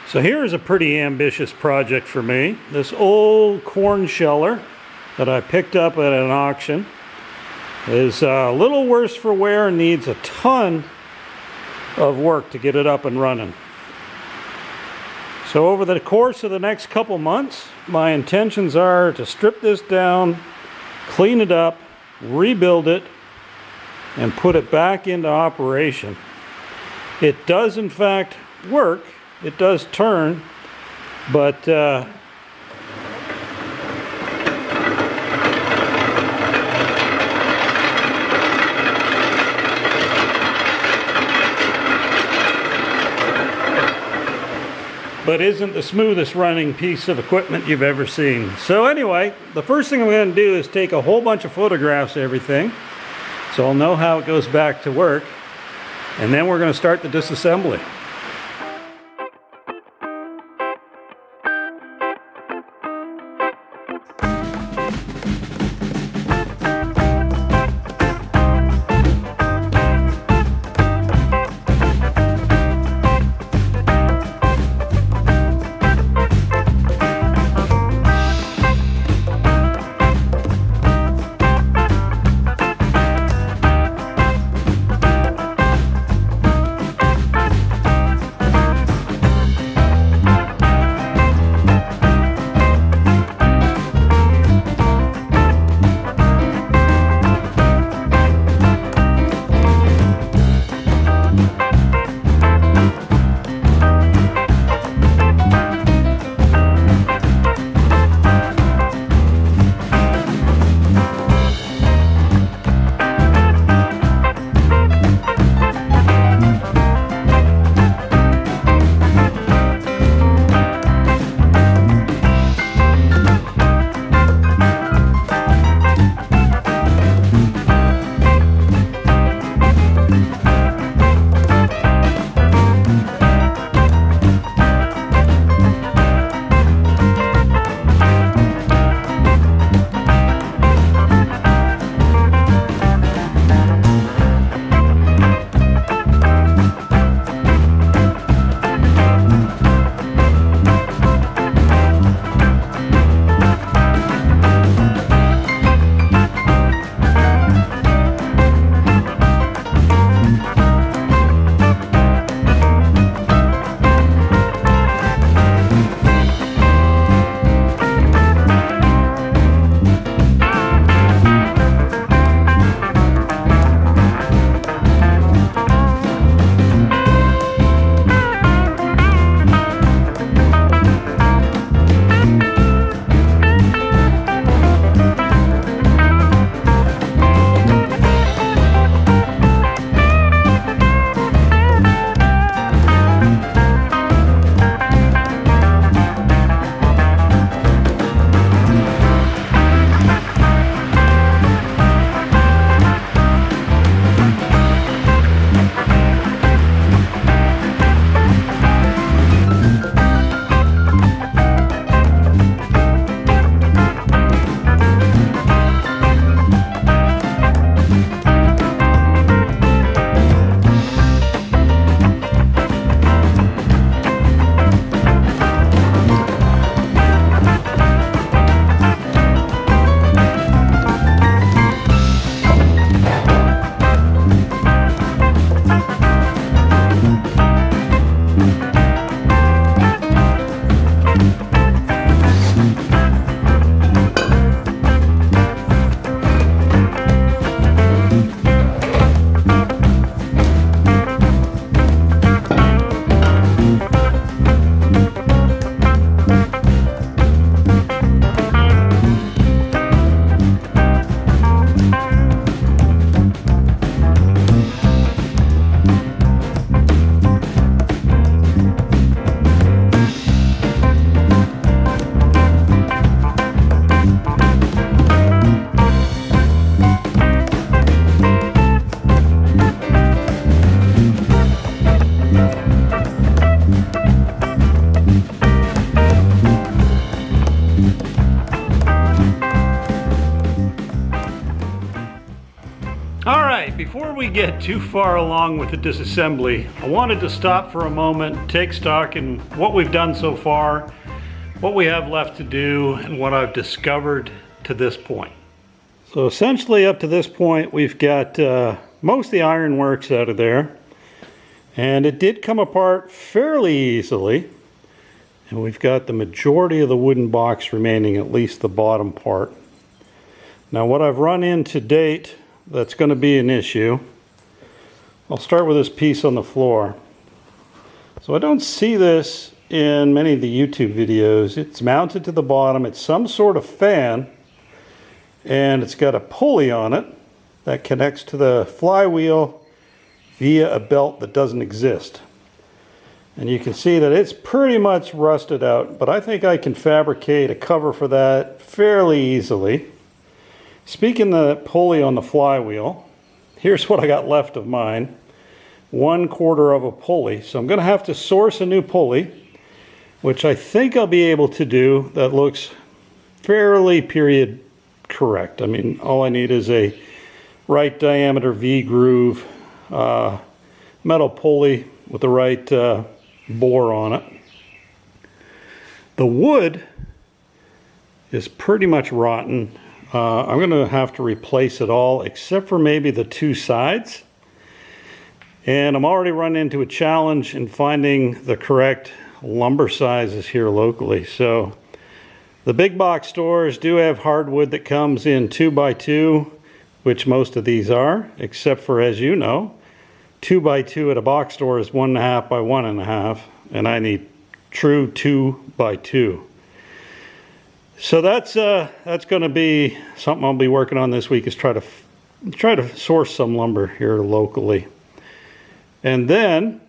So here's a pretty ambitious project for me. This old corn sheller that I picked up at an auction is a little worse for wear and needs a ton of work to get it up and running. So over the course of the next couple months, my intentions are to strip this down, clean it up, rebuild it, and put it back into operation. It does in fact work. It does turn, but isn't the smoothest running piece of equipment you've ever seen. So anyway, the first thing I'm going to do is take a whole bunch of photographs of everything, so I'll know how it goes back to work, and then we're going to start the disassembly. before we get too far along with the disassembly, I wanted to stop for a moment, take stock in what we've done so far, what we have left to do, and what I've discovered to this point. So essentially up to this point, we've got most of the ironworks out of there, and it did come apart fairly easily, and we've got the majority of the wooden box remaining, at least the bottom part. Now what I've run in to date that's going to be an issue, I'll start with this piece on the floor. So I don't see this in many of the YouTube videos. It's mounted to the bottom. It's some sort of fan, and it's got a pulley on it that connects to the flywheel via a belt that doesn't exist. And you can see that it's pretty much rusted out, but I think I can fabricate a cover for that fairly easily. Speaking of the pulley on the flywheel, here's what I got left of mine. 1/4 of a pulley. So I'm going to have to source a new pulley, which I think I'll be able to do, that looks fairly period correct. I mean, all I need is a right diameter V-groove metal pulley with the right bore on it. The wood is pretty much rotten. I'm going to have to replace it all except for maybe the two sides. And I'm already running into a challenge in finding the correct lumber sizes here locally. So the big box stores do have hardwood that comes in 2x2, which most of these are, except for, as you know, 2x2 at a box store is 1.5 by 1.5, and I need true 2x2. So that's going to be something I'll be working on this week, is try to source some lumber here locally. And then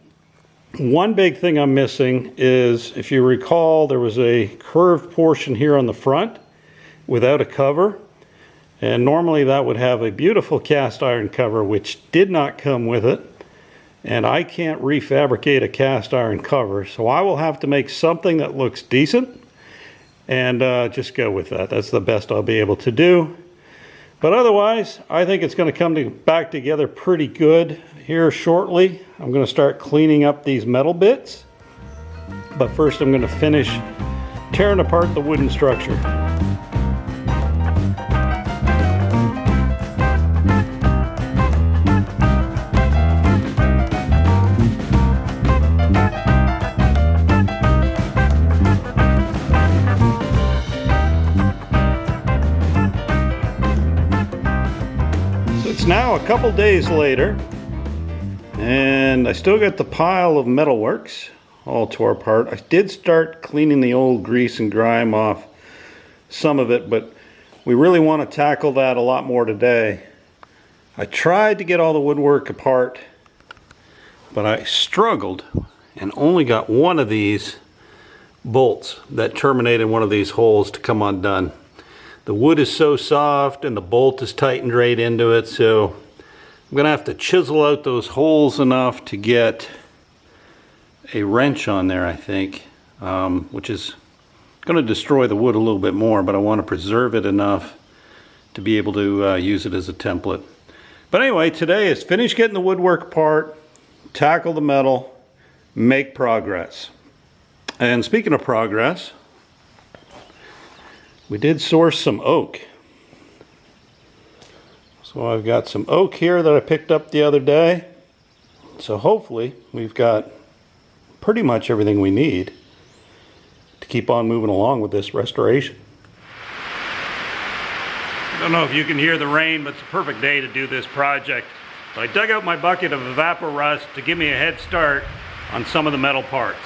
one big thing I'm missing is, if you recall, there was a curved portion here on the front without a cover, and normally that would have a beautiful cast iron cover, which did not come with it, and I can't refabricate a cast iron cover, so I will have to make something that looks decent and just go with that. That's the best I'll be able to do. But otherwise, I think it's going to come back together pretty good here shortly. I'm going to start cleaning up these metal bits. But first I'm going to finish tearing apart the wooden structure. Now a couple days later, and I still got the pile of metalworks all tore apart. I did start cleaning the old grease and grime off some of it, but we really want to tackle that a lot more today. I tried to get all the woodwork apart, but I struggled and only got one of these bolts that terminated one of these holes to come undone. The wood is so soft and the bolt is tightened right into it, so I'm going to have to chisel out those holes enough to get a wrench on there, I think, which is going to destroy the wood a little bit more, but I want to preserve it enough to be able to use it as a template. But anyway, today is finish getting the woodwork apart, tackle the metal, make progress. And speaking of progress, we did source some oak. So I've got some oak here that I picked up the other day. So hopefully we've got pretty much everything we need to keep on moving along with this restoration. I don't know if you can hear the rain, but it's a perfect day to do this project. So I dug out my bucket of Evaporust to give me a head start on some of the metal parts.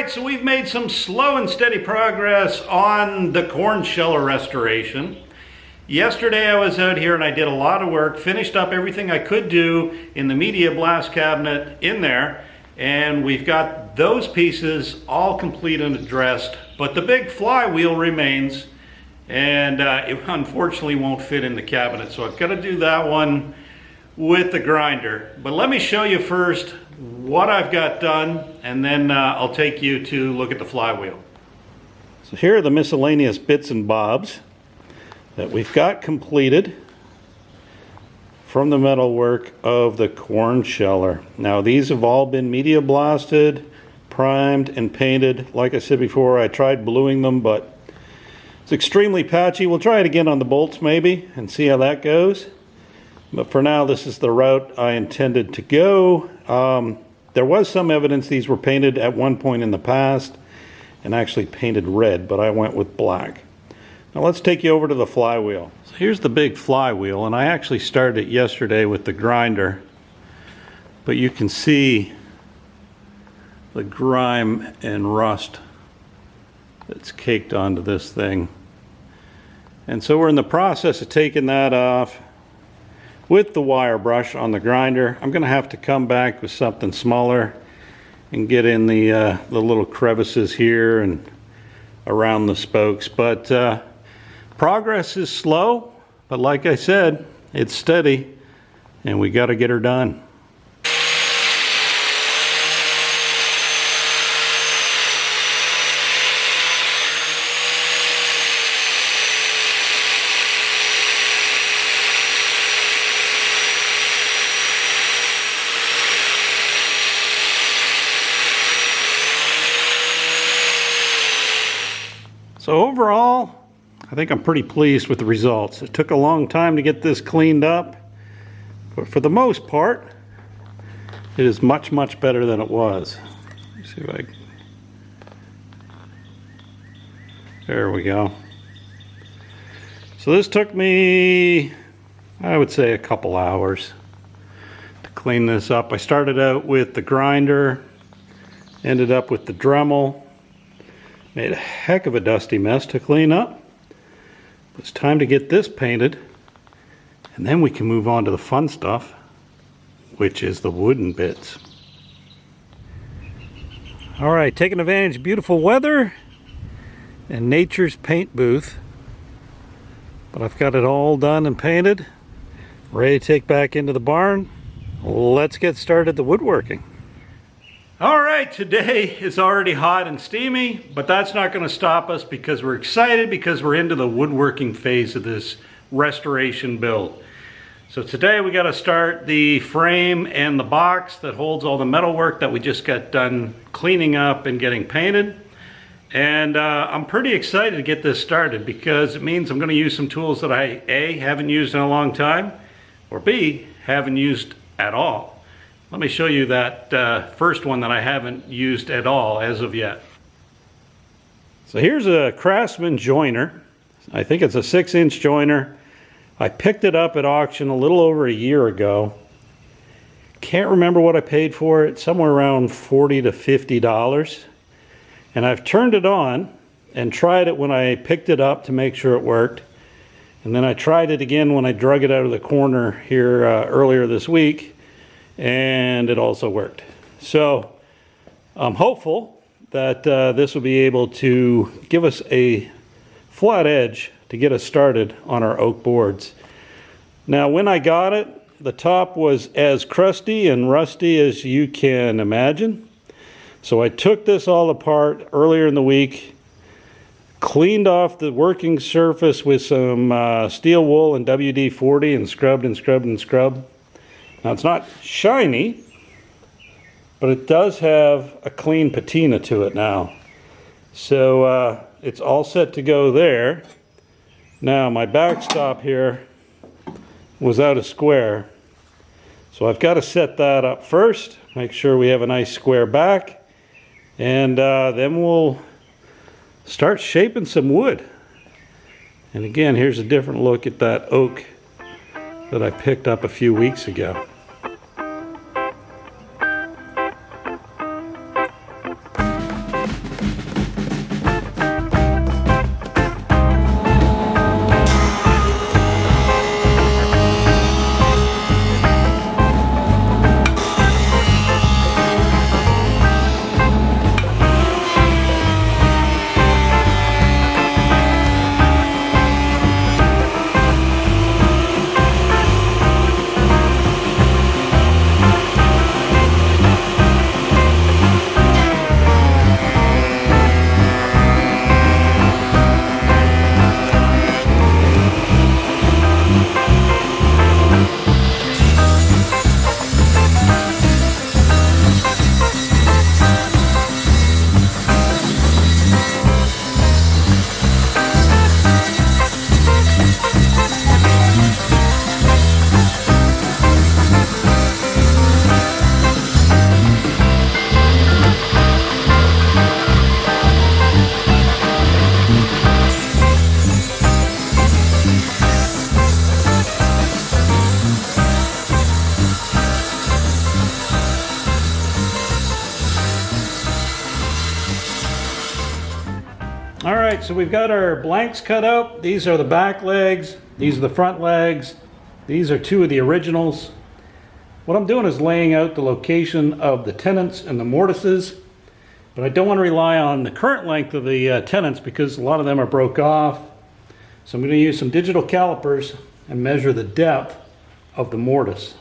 So we've made some slow and steady progress on the corn sheller restoration. Yesterday I was out here and I did a lot of work, finished up everything I could do in the media blast cabinet in there, and we've got those pieces all complete and addressed, but the big flywheel remains, and it unfortunately won't fit in the cabinet, so I've got to do that one with the grinder. But let me show you first what I've got done, and then I'll take you to look at the flywheel. So here are the miscellaneous bits and bobs that we've got completed from the metalwork of the corn sheller. Now these have all been media blasted, primed, and painted. Like I said before, I tried bluing them, but it's extremely patchy. We'll try it again on the bolts maybe and see how that goes. But for now, this is the route I intended to go. There was some evidence these were painted at one point in the past and actually painted red, but I went with black. Now let's take you over to the flywheel. So here's the big flywheel, and I actually started it yesterday with the grinder, but you can see the grime and rust that's caked onto this thing. And so we're in the process of taking that off with the wire brush on the grinder. I'm gonna have to come back with something smaller and get in the little crevices here and around the spokes, but progress is slow, but like I said, it's steady, and we got to get her done. So overall, I think I'm pretty pleased with the results. It took a long time to get this cleaned up, but for the most part, it is much, much better than it was. Let's see if I... There we go. So this took me, I would say, a couple hours to clean this up. I started out with the grinder, ended up with the Dremel, made a heck of a dusty mess to clean up. It's time to get this painted, and then we can move on to the fun stuff, which is the wooden bits. All right, taking advantage of beautiful weather and nature's paint booth. But I've got it all done and painted, ready to take back into the barn. Let's get started the woodworking. All right, today is already hot and steamy, but that's not going to stop us because we're excited because we're into the woodworking phase of this restoration build. So today we got to start the frame and the box that holds all the metalwork that we just got done cleaning up and getting painted. And I'm pretty excited to get this started because it means I'm going to use some tools that I A, haven't used in a long time, or B, haven't used at all. Let me show you that first one that I haven't used at all as of yet. So here's a Craftsman joiner. I think it's a 6-inch joiner. I picked it up at auction a little over a year ago. Can't remember what I paid for it, somewhere around $40 to $50. And I've turned it on and tried it when I picked it up to make sure it worked. And then I tried it again when I drug it out of the corner here earlier this week. And it also worked. So I'm hopeful that this will be able to give us a flat edge to get us started on our oak boards. Now when I got it, the top was as crusty and rusty as you can imagine. So I took this all apart earlier in the week, cleaned off the working surface with some steel wool and WD-40 and scrubbed and scrubbed and scrubbed. Now it's not shiny, but it does have a clean patina to it now. So it's all set to go there. Now my backstop here was out of square. So I've got to set that up first, make sure we have a nice square back, and then we'll start shaping some wood. And again, here's a different look at that oak that I picked up a few weeks ago. All right, so we've got our blanks cut out. These are the back legs. These are the front legs. These are two of the originals. What I'm doing is laying out the location of the tenons and the mortises, but I don't want to rely on the current length of the tenons because a lot of them are broke off. So I'm going to use some digital calipers and measure the depth of the mortise.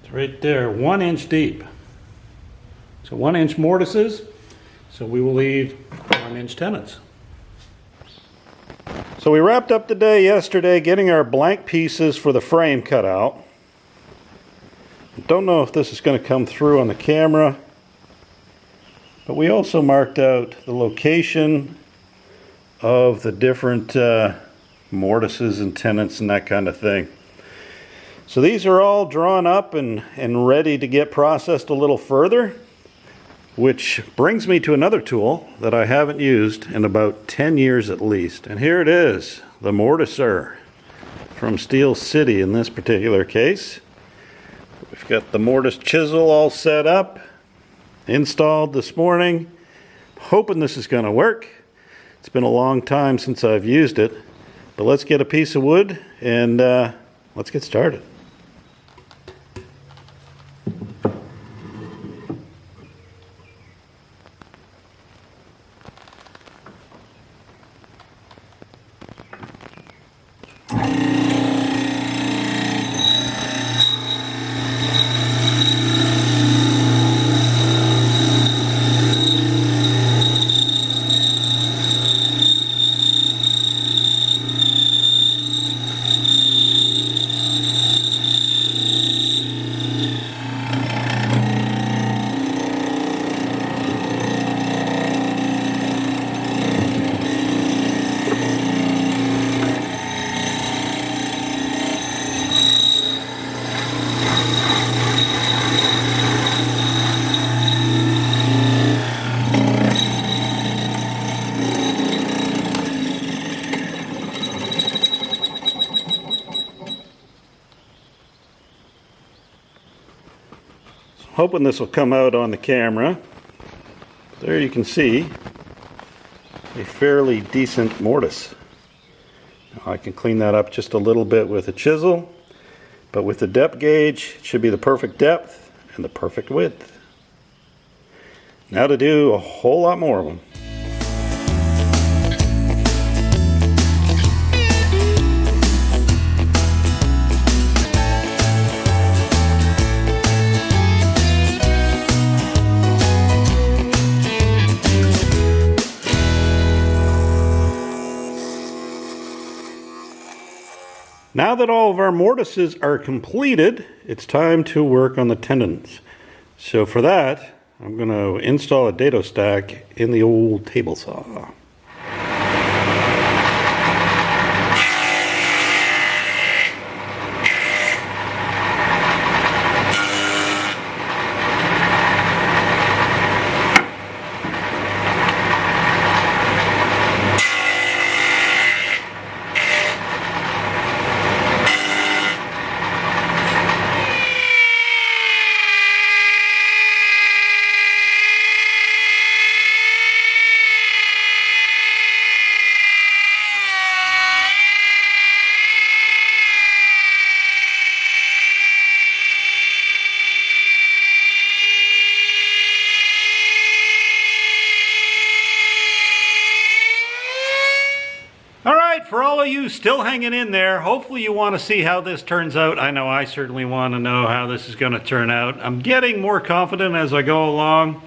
It's right there, 1 inch deep. So 1 inch mortises, so we will leave 1 inch tenons. So we wrapped up the day yesterday getting our blank pieces for the frame cut out. I don't know if this is going to come through on the camera, but we also marked out the location of the different mortises and tenons and that kind of thing. So these are all drawn up and ready to get processed a little further, which brings me to another tool that I haven't used in about 10 years at least. And here it is, the mortiser from Steel City in this particular case. We've got the mortise chisel all set up, installed this morning. Hoping this is going to work. It's been a long time since I've used it, but let's get a piece of wood and let's get started. Hoping this will come out on the camera. There you can see a fairly decent mortise. Now I can clean that up just a little bit with a chisel, but with the depth gauge, it should be the perfect depth and the perfect width. Now to do a whole lot more of them. Now that all of our mortises are completed, it's time to work on the tenons. So for that, I'm going to install a dado stack in the old table saw. For all of you still hanging in there, hopefully you want to see how this turns out. I know I certainly want to know how this is going to turn out. I'm getting more confident as I go along.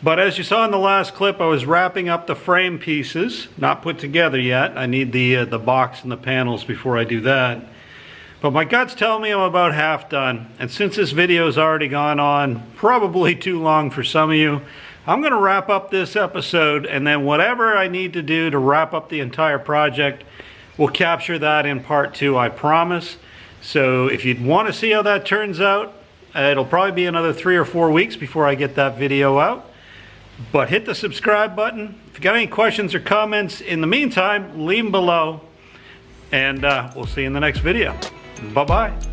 But as you saw in the last clip, I was wrapping up the frame pieces, not put together yet. I need the box and the panels before I do that. But my gut's telling me I'm about half done. And since this video's already gone on probably too long for some of you, I'm going to wrap up this episode, and then whatever I need to do to wrap up the entire project, we'll capture that in part 2, I promise. So if you'd want to see how that turns out, it'll probably be another 3 or 4 weeks before I get that video out. But hit the subscribe button. If you got any questions or comments in the meantime, leave them below. And we'll see you in the next video. Bye-bye.